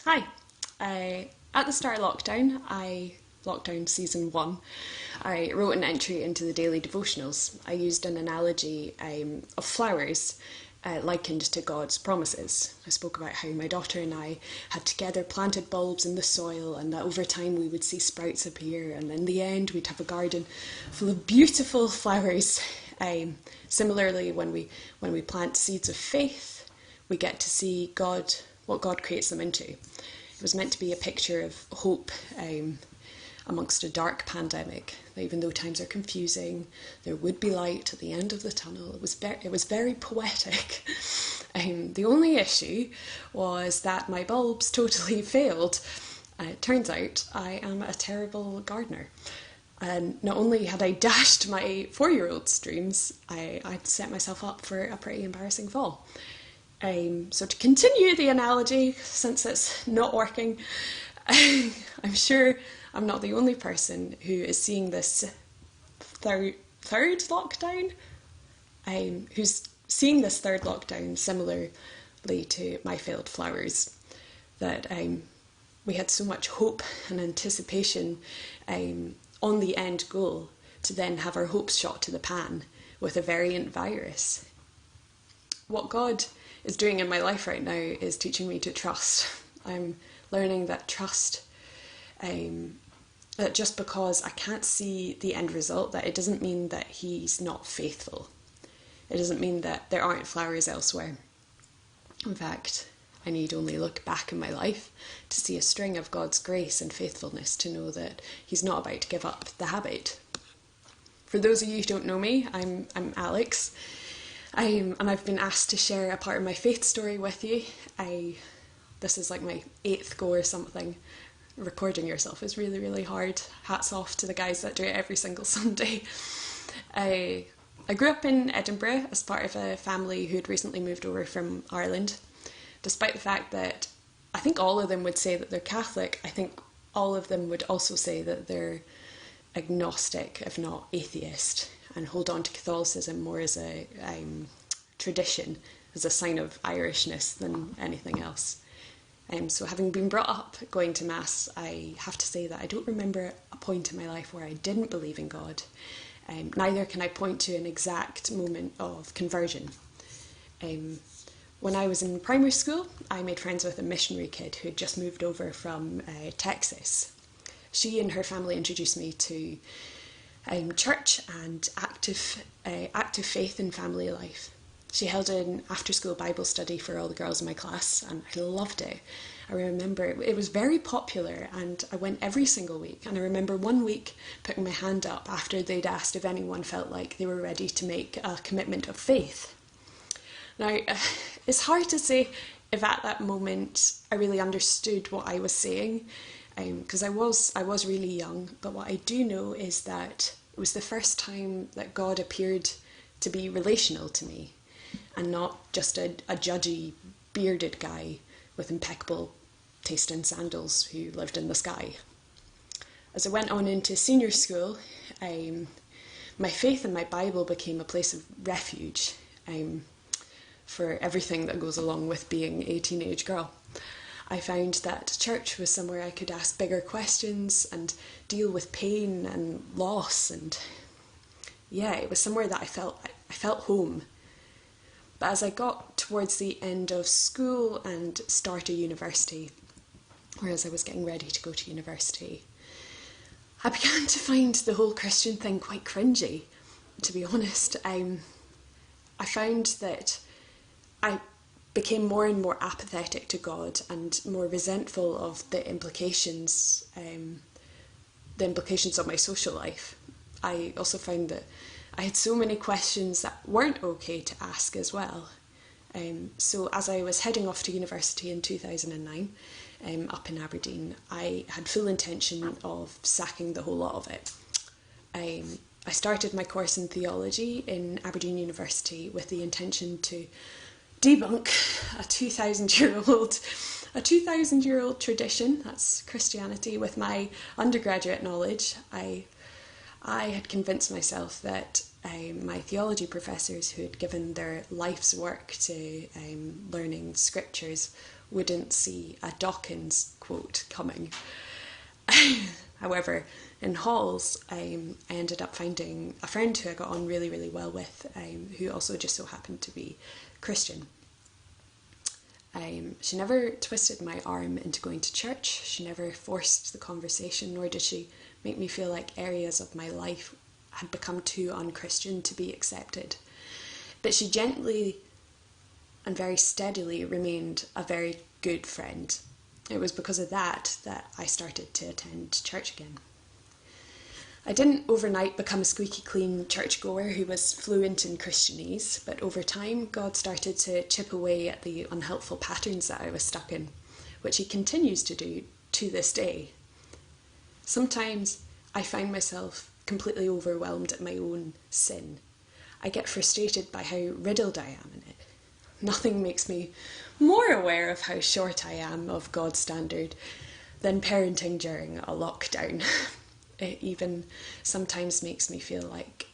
Hi. At the start of lockdown season one, I wrote an entry into the daily devotionals. I used an analogy of flowers likened to God's promises. I spoke about how my daughter and I had together planted bulbs in the soil, and that over time we would see sprouts appear, and in the end we'd have a garden full of beautiful flowers. Similarly, when we plant seeds of faith, we get to see what God creates them into. It was meant to be a picture of hope amongst a dark pandemic. That even though times are confusing, there would be light at the end of the tunnel. It was very poetic. The only issue was that my bulbs totally failed. It turns out I am a terrible gardener. And not only had I dashed my 4-year-old's dreams, I'd set myself up for a pretty embarrassing fall. So to continue the analogy, since it's not working, I'm sure I'm not the only person who is seeing this third lockdown, who's seeing this third lockdown similarly to my failed flowers, that we had so much hope and anticipation on the end goal to then have our hopes shot to the pan with a variant virus. What God is doing in my life right now is teaching me to trust. I'm learning that that just because I can't see the end result, that it doesn't mean that He's not faithful. It doesn't mean that there aren't flowers elsewhere. In fact, I need only look back in my life to see a string of God's grace and faithfulness to know that He's not about to give up the habit. For those of you who don't know me, I'm Alex. And I've been asked to share a part of my faith story with you. This is like my 8th go or something. Recording yourself is really, really hard. Hats off to the guys that do it every single Sunday. I grew up in Edinburgh as part of a family who had recently moved over from Ireland. Despite the fact that I think all of them would say that they're Catholic, I think all of them would also say that they're agnostic, if not atheist, and hold on to Catholicism more as a tradition, as a sign of Irishness than anything else. So having been brought up going to Mass, I have to say that I don't remember a point in my life where I didn't believe in God. Neither can I point to an exact moment of conversion. When I was in primary school, I made friends with a missionary kid who had just moved over from Texas. She and her family introduced me to church and active faith in family life. She held an after-school Bible study for all the girls in my class, and I loved it. I remember it was very popular, and I went every single week. And I remember one week putting my hand up after they'd asked if anyone felt like they were ready to make a commitment of faith. Now, it's hard to say if at that moment I really understood what I was saying, because I was really young. But what I do know is that it was the first time that God appeared to be relational to me, and not just a judgy, bearded guy with impeccable taste in sandals who lived in the sky. As I went on into senior school, my faith in my Bible became a place of refuge for everything that goes along with being a teenage girl. I found that church was somewhere I could ask bigger questions and deal with pain and loss, and yeah, it was somewhere that I felt home. But as I got towards the end of school and start of university, or as I was getting ready to go to university, I began to find the whole Christian thing quite cringy, to be honest. I found that I became more and more apathetic to God and more resentful of the implications of my social life. I also found that I had so many questions that weren't okay to ask as well. So as I was heading off to university in 2009, up in Aberdeen, I had full intention of sacking the whole lot of it. I started my course in theology in Aberdeen University with the intention to debunk a 2,000-year-old tradition, that's Christianity, with my undergraduate knowledge. I had convinced myself that my theology professors, who had given their life's work to learning scriptures, wouldn't see a Dawkins quote coming. However, in Halls, I ended up finding a friend who I got on really, really well with, who also just so happened to be Christian. She never twisted my arm into going to church. She never forced the conversation, nor did she make me feel like areas of my life had become too unchristian to be accepted. But she gently and very steadily remained a very good friend. It was because of that I started to attend church again. I didn't overnight become a squeaky clean churchgoer who was fluent in Christianese, but over time God started to chip away at the unhelpful patterns that I was stuck in, which he continues to do to this day. Sometimes I find myself completely overwhelmed at my own sin. I get frustrated by how riddled I am in it. Nothing makes me more aware of how short I am of God's standard than parenting during a lockdown. It even sometimes makes me feel like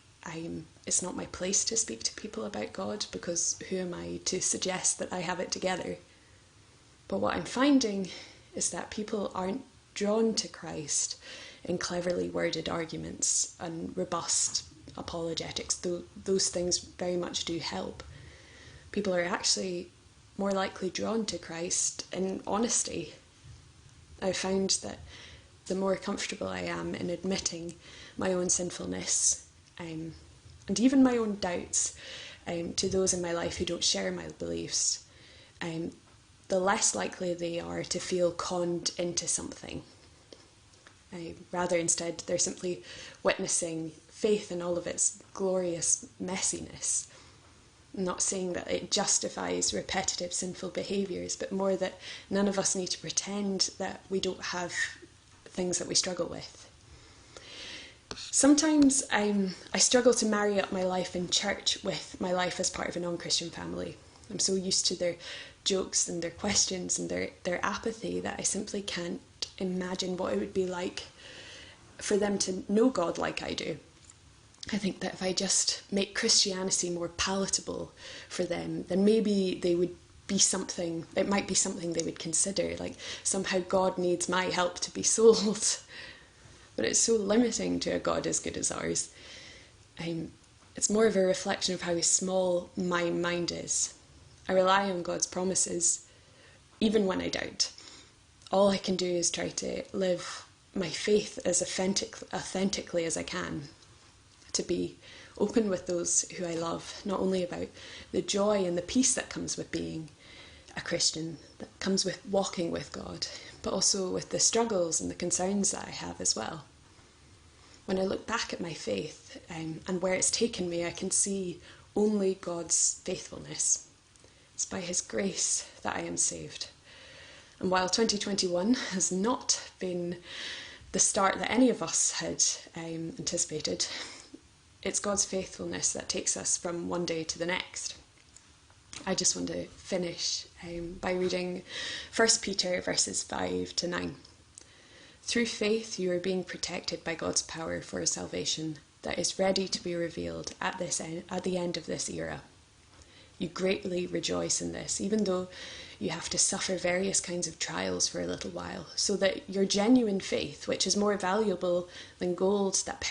it's not my place to speak to people about God, because who am I to suggest that I have it together? But what I'm finding is that people aren't drawn to Christ in cleverly worded arguments and robust apologetics, though those things very much do help. People are actually more likely drawn to Christ in honesty. I've found that the more comfortable I am in admitting my own sinfulness and even my own doubts to those in my life who don't share my beliefs, the less likely they are to feel conned into something. Rather, instead, they're simply witnessing faith in all of its glorious messiness. Not saying that it justifies repetitive sinful behaviours, but more that none of us need to pretend that we don't have things that we struggle with. Sometimes I struggle to marry up my life in church with my life as part of a non-Christian family. I'm so used to their jokes and their questions and their apathy that I simply can't imagine what it would be like for them to know God like I do. I think that if I just make Christianity more palatable for them, then maybe they would be something, it might be something they would consider, like somehow God needs my help to be sold. But it's so limiting to a God as good as ours. It's more of a reflection of how small my mind is. I rely on God's promises, even when I doubt. All I can do is try to live my faith as authentically as I can, to be open with those who I love, not only about the joy and the peace that comes with being a Christian, that comes with walking with God, but also with the struggles and the concerns that I have as well. When I look back at my faith and where it's taken me, I can see only God's faithfulness. It's by his grace that I am saved. And while 2021 has not been the start that any of us had anticipated, it's God's faithfulness that takes us from one day to the next. I just want to finish by reading 1 Peter verses 5 to 9. Through faith you are being protected by God's power for a salvation that is ready to be revealed at the end of this era. You greatly rejoice in this, even though you have to suffer various kinds of trials for a little while, so that your genuine faith, which is more valuable than gold that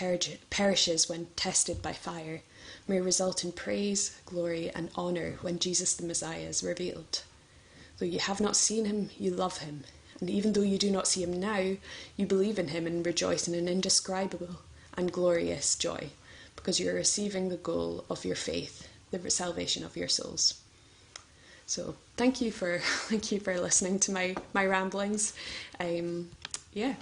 perishes when tested by fire, may result in praise, glory, and honour when Jesus the Messiah is revealed. Though you have not seen him, you love him, and even though you do not see him now, you believe in him and rejoice in an indescribable and glorious joy, because you are receiving the goal of your faith, the salvation of your souls. So thank you for listening to my ramblings. Yeah.